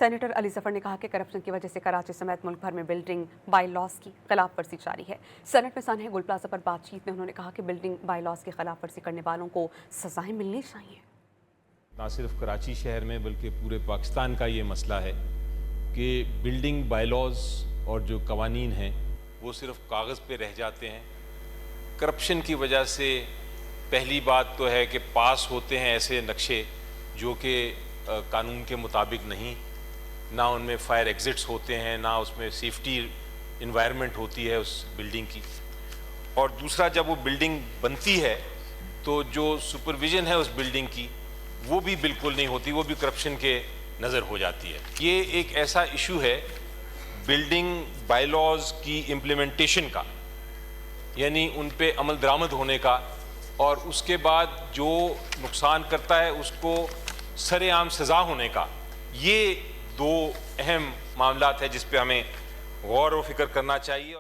Senator Ali Zafar ने कहा कि करप्शन की वजह से कराची समेत मुल्क भर में बिल्डिंग बाई लॉज की खिलाफ वर्जी जारी है। सेनेट में सानह गुल प्लाजा पर बातचीत में उन्होंने कहा कि बिल्डिंग बाई लॉज की खिलाफ वर्जी करने वालों को सजाएं मिलनी चाहिए। ना सिर्फ कराची शहर में बल्कि पूरे पाकिस्तान का ये मसला है कि बिल्डिंग बाई लॉज और जो कवानीन हैं वो सिर्फ कागज़ पे रह जाते हैं। करप्शन की वजह से पहली बात तो है कि पास होते हैं ऐसे नक्शे जो कि कानून के मुताबिक नहीं, ना उनमें फायर एग्जिट्स होते हैं, ना उसमें सेफ्टी इन्वायरमेंट होती है उस बिल्डिंग की। और दूसरा, जब वो बिल्डिंग बनती है तो जो सुपरविज़न है उस बिल्डिंग की वो भी बिल्कुल नहीं होती, वो भी करप्शन के नज़र हो जाती है। ये एक ऐसा इशू है बिल्डिंग बायलॉज की इम्प्लीमेंटेशन का, यानी उन पे अमल दरामद होने का, और उसके बाद जो नुकसान करता है उसको सरेआम सज़ा होने का। ये दो अहम मामलात है जिस पे हमें गौर व फिक्र करना चाहिए।